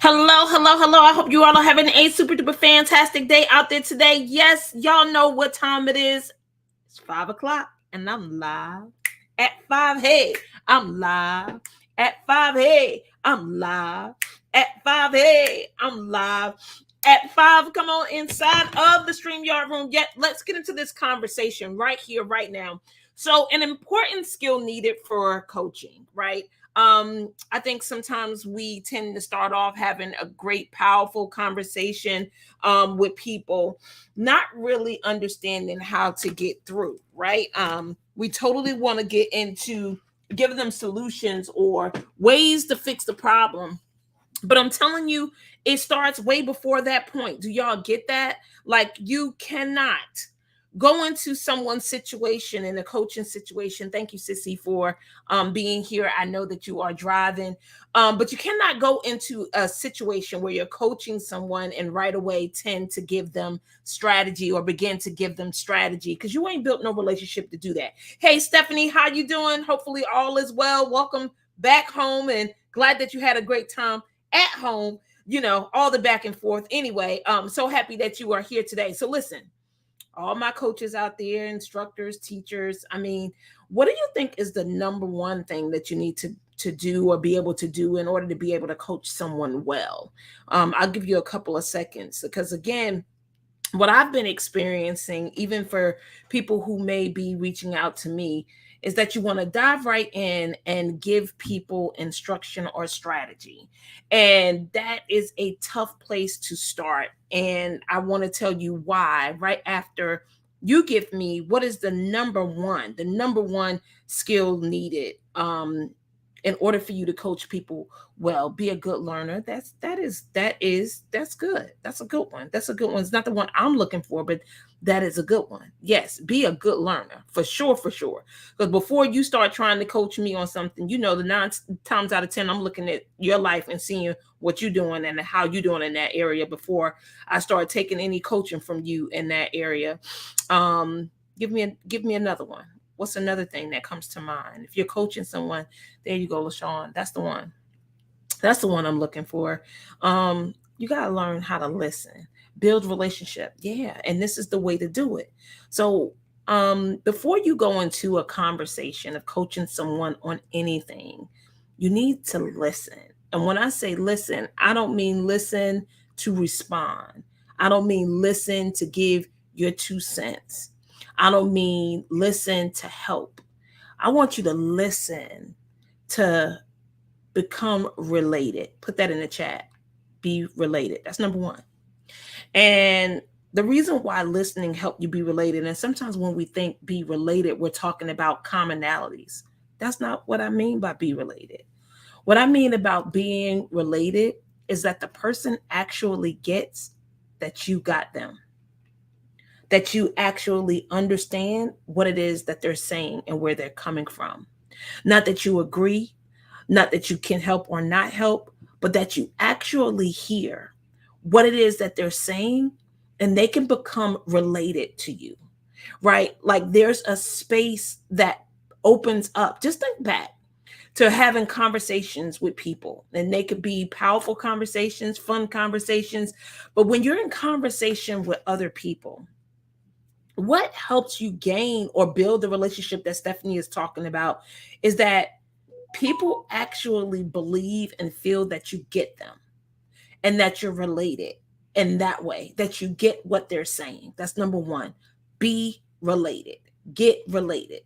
Hello, hello, hello. I hope you all are having a super duper fantastic day out there today. Yes, y'all know what time it is. It's 5 o'clock, and I'm live at 5. Hey, I'm live at 5. Hey, I'm live at 5. Hey, I'm live at 5. Come on inside of the StreamYard room. Yet, let's get into this conversation right here, right now. So, an important skill needed for coaching, right? I think sometimes we tend to start off having a great, powerful conversation with people, not really understanding how to get through, right? We totally want to get into giving them solutions or ways to fix the problem. But I'm telling you, it starts way before that point. Do y'all get that? Like, you cannot go into someone's situation, in a coaching situation. Thank you, Sissy, for being here. I know that you are driving, but you cannot go into a situation where you're coaching someone and right away tend to give them strategy or begin to give them strategy, because you ain't built no relationship to do that. Hey, Stephanie, how you doing? Hopefully all is well. Welcome back home, and glad that you had a great time at home. All the back and forth. Anyway, so happy that you are here today. So listen, all my coaches out there, instructors, teachers, I mean, what do you think is the number one thing that you need to do or be able to do in order to be able to coach someone well? I'll give you a couple of seconds, because again, what I've been experiencing, even for people who may be reaching out to me, is that you want to dive right in and give people instruction or strategy. And that is a tough place to start. And I want to tell you why right after you give me what is the number one skill needed in order for you to coach people well. Be a good learner. That's good. That's a good one. That's a good one. It's not the one I'm looking for, but that is a good one. Yes, be a good learner, for sure, for sure. Because before you start trying to coach me on something, the 9 times out of 10, I'm looking at your life and seeing what you're doing and how you're doing in that area before I start taking any coaching from you in that area. Give me another one. What's another thing that comes to mind? If you're coaching someone, there you go, LaShawn. That's the one. That's the one I'm looking for. You got to learn how to listen, build relationship. Yeah. And this is the way to do it. So, before you go into a conversation of coaching someone on anything, you need to listen. And when I say listen, I don't mean listen to respond. I don't mean listen to give your 2 cents. I don't mean listen to help. I want you to listen to become related. Put that in the chat. Be related. That's number one. And the reason why listening help you be related, and sometimes when we think be related, we're talking about commonalities. That's not what I mean by be related. What I mean about being related is that the person actually gets that you got them, that you actually understand what it is that they're saying and where they're coming from. Not that you agree, not that you can help or not help, but that you actually hear what it is that they're saying, and they can become related to you, right? Like there's a space that opens up. Just think back to having conversations with people, and they could be powerful conversations, fun conversations. But when you're in conversation with other people, what helps you gain or build the relationship that Stephanie is talking about is that people actually believe and feel that you get them and that you're related in that way, that you get what they're saying. That's number one. Be related, get related.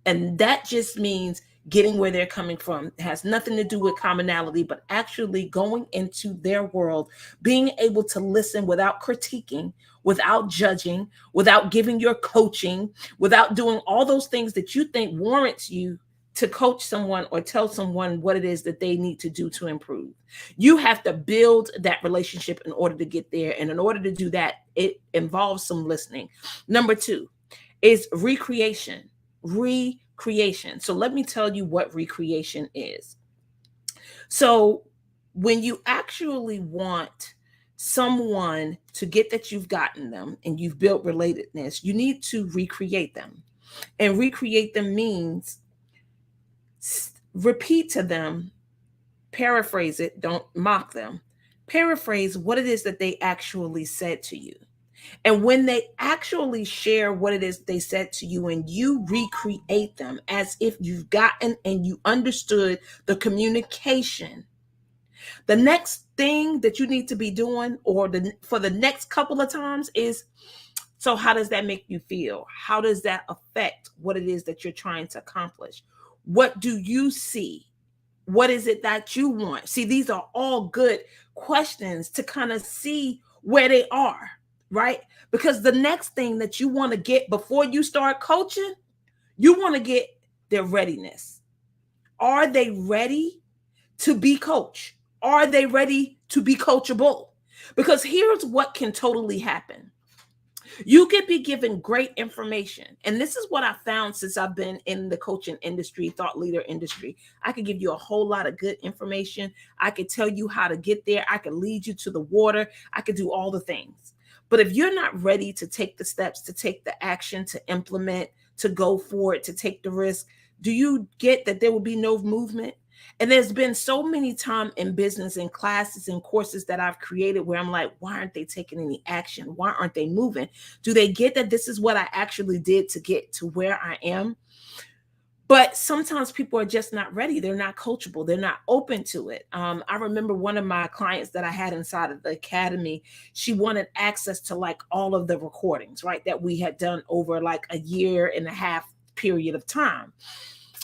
And that just means getting where they're coming from. It has nothing to do with commonality, but actually going into their world, being able to listen without critiquing, without judging, without giving your coaching, without doing all those things that you think warrants you to coach someone or tell someone what it is that they need to do to improve. You have to build that relationship in order to get there. And in order to do that, it involves some listening. Number two is recreation. Recreation. So let me tell you what recreation is. So when you actually want someone to get that you've gotten them and you've built relatedness, you need to recreate them. And recreate them means repeat to them, paraphrase it, don't mock them. paraphrase what it is that they actually said to you. And when they actually share what it is they said to you and you recreate them as if you've gotten and you understood the communication, the next thing that you need to be doing for the next couple of times is, so how does that make you feel? How does that affect what it is that you're trying to accomplish? What do you see? What is it that you want? See, these are all good questions to kind of see where they are, right? Because the next thing that you want to get before you start coaching, you want to get their readiness. Are they ready to be coached? Are they ready to be coachable? Because here's what can totally happen. You could be given great information. And this is what I found since I've been in the coaching industry, thought leader industry. I could give you a whole lot of good information. I could tell you how to get there. I could lead you to the water. I could do all the things. But if you're not ready to take the steps, to take the action, to implement, to go for it, to take the risk, do you get that there will be no movement? And there's been so many times in business and classes and courses that I've created where I'm like, why aren't they taking any action? Why aren't they moving? Do they get that this is what I actually did to get to where I am? But sometimes people are just not ready. They're not coachable. They're not open to it. I remember one of my clients that I had inside of the academy, she wanted access to like all of the recordings, right? That we had done over like a year and a half period of time.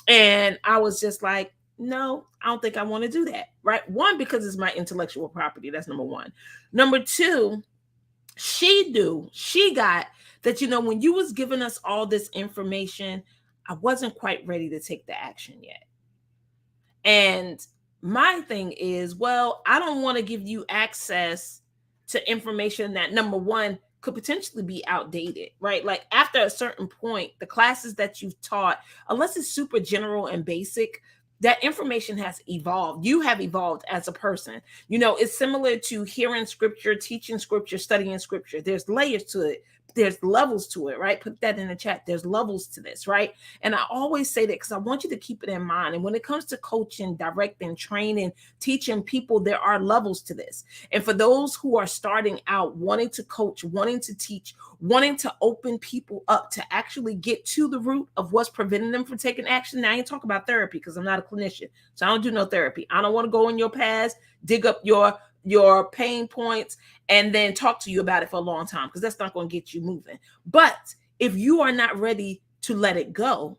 And I was just like, no, I don't think I want to do that, right? One, because it's my intellectual property. That's number one. Number two, she got that, when you was giving us all this information, I wasn't quite ready to take the action yet. And my thing is, well, I don't want to give you access to information that, number one, could potentially be outdated, right? Like after a certain point, the classes that you've taught, unless it's super general and basic, that information has evolved. You have evolved as a person. It's similar to hearing scripture, teaching scripture, studying scripture. There's layers to it. There's levels to it, right? Put that in the chat. There's levels to this, right? And I always say that because I want you to keep it in mind. And when it comes to coaching, directing, training, teaching people, there are levels to this. And for those who are starting out, wanting to coach, wanting to teach, wanting to open people up to actually get to the root of what's preventing them from taking action. Now, I ain't talking about therapy because I'm not a clinician. So I don't do no therapy. I don't want to go in your past, dig up your pain points, and then talk to you about it for a long time, because that's not going to get you moving. But if you are not ready to let it go,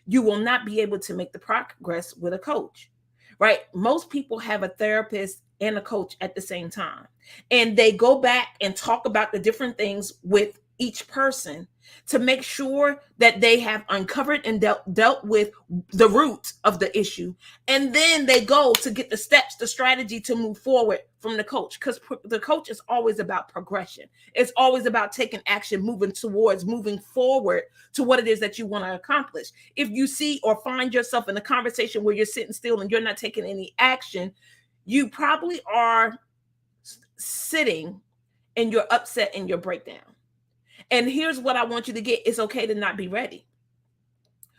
you will not be able to make the progress with a coach, right? Most people have a therapist and a coach at the same time, and they go back and talk about the different things with each person to make sure that they have uncovered and dealt with the root of the issue. And then they go to get the steps, the strategy to move forward from the coach, because the coach is always about progression. It's always about taking action, moving forward to what it is that you want to accomplish. If you see or find yourself in a conversation where you're sitting still and you're not taking any action, you probably are sitting and you're upset in your breakdown. And here's what I want you to get. It's okay to not be ready.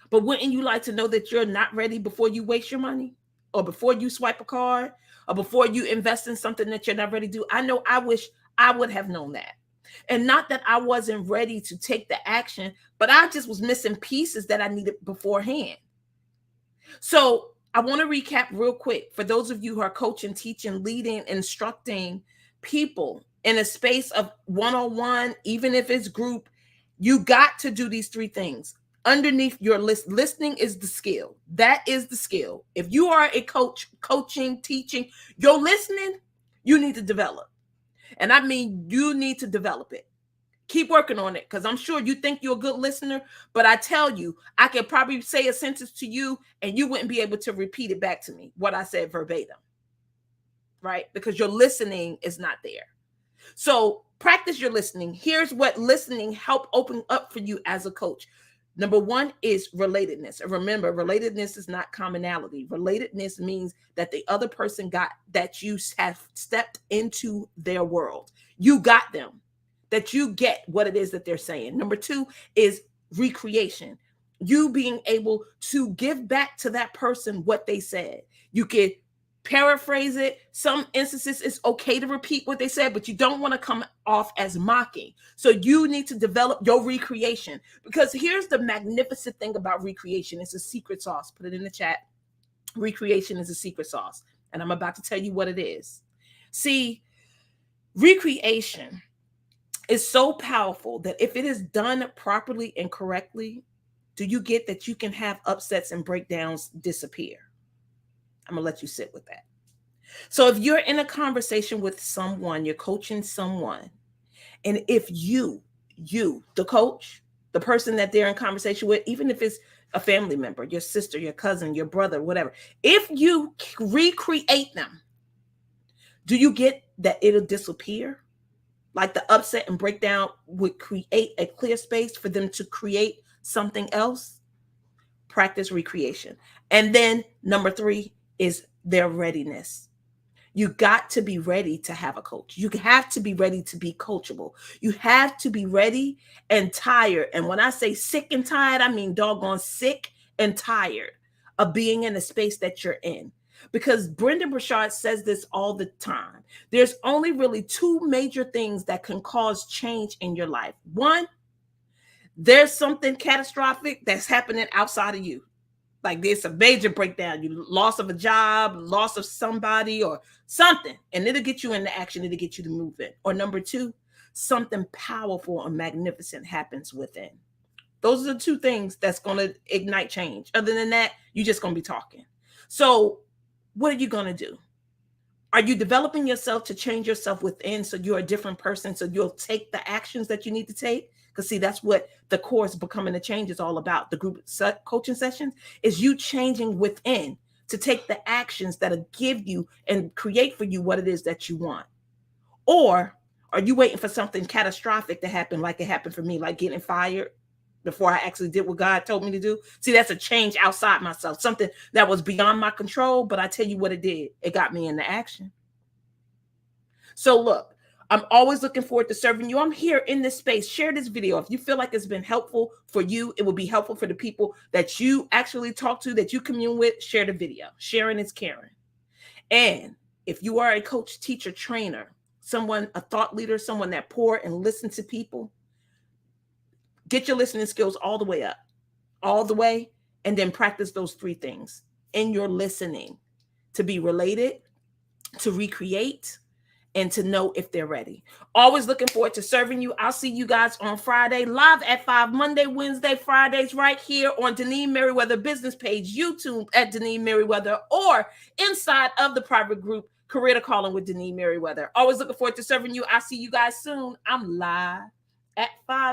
But wouldn't you like to know that you're not ready before you waste your money, or before you swipe a card, or before you invest in something that you're not ready to do? I know I wish I would have known that. And not that I wasn't ready to take the action, but I just was missing pieces that I needed beforehand. So I want to recap real quick for those of you who are coaching, teaching, leading, instructing people in a space of one-on-one, even if it's group. You got to do these three things. Underneath your list, listening is the skill. That is the skill. If you are a coach, coaching, teaching, your listening, you need to develop. And I mean, you need to develop it. Keep working on it, because I'm sure you think you're a good listener, but I tell you, I could probably say a sentence to you and you wouldn't be able to repeat it back to me, what I said verbatim, right? Because your listening is not there. So practice your listening. Here's what listening help open up for you as a coach. Number one is relatedness. And remember, relatedness is not commonality. Relatedness means that the other person got that you have stepped into their world. You got them, that you get what it is that they're saying. Number two is recreation. You being able to give back to that person what they said. You could paraphrase it. Some instances it's okay to repeat what they said, but you don't want to come off as mocking. So you need to develop your recreation, because here's the magnificent thing about recreation. It's a secret sauce. Put it in the chat. Recreation is a secret sauce, and I'm about to tell you what it is. See, recreation is so powerful that if it is done properly and correctly, do you get that you can have upsets and breakdowns disappear? I'm gonna let you sit with that. So if you're in a conversation with someone, you're coaching someone, and if you, the coach, the person that they're in conversation with, even if it's a family member, your sister, your cousin, your brother, whatever, if you recreate them, do you get that it'll disappear? Like the upset and breakdown would create a clear space for them to create something else. Practice recreation. And then number 3 is their readiness. You got to be ready to have a coach. You have to be ready to be coachable. You have to be ready and tired. And when I say sick and tired, I mean doggone sick and tired of being in the space that you're in. Because Brendon Burchard says this all the time. There's only really 2 major things that can cause change in your life. One, there's something catastrophic that's happening outside of you. Like there's a major breakdown, you loss of a job, loss of somebody or something, and it'll get you into action, it'll get you to move in. Or number 2, something powerful and magnificent happens within. Those are the 2 things that's going to ignite change. Other than that, you're just going to be talking. So what are you going to do? Are you developing yourself to change yourself within so you're a different person, so you'll take the actions that you need to take? Because see, that's what the course Becoming the Change is all about. The group coaching sessions is you changing within to take the actions that'll give you and create for you what it is that you want. Or are you waiting for something catastrophic to happen like it happened for me, like getting fired before I actually did what God told me to do? See, that's a change outside myself, something that was beyond my control, but I tell you what it did. It got me into action. So look, I'm always looking forward to serving you. I'm here in this space. Share this video. If you feel like it's been helpful for you, it will be helpful for the people that you actually talk to, that you commune with. Share the video. Sharing is caring. And if you are a coach, teacher, trainer, someone, a thought leader, someone that pour and listen to people, get your listening skills all the way up, all the way, and then practice those 3 things in your listening: to be related, to recreate, and to know if they're ready. Always looking forward to serving you. I'll see you guys on Friday, live at 5, Monday, Wednesday, Fridays, right here on Deneen Merriweather business page, YouTube at Deneen Merriweather, or inside of the private group, Career to Calling with Deneen Merriweather. Always looking forward to serving you. I'll see you guys soon. I'm live at 5.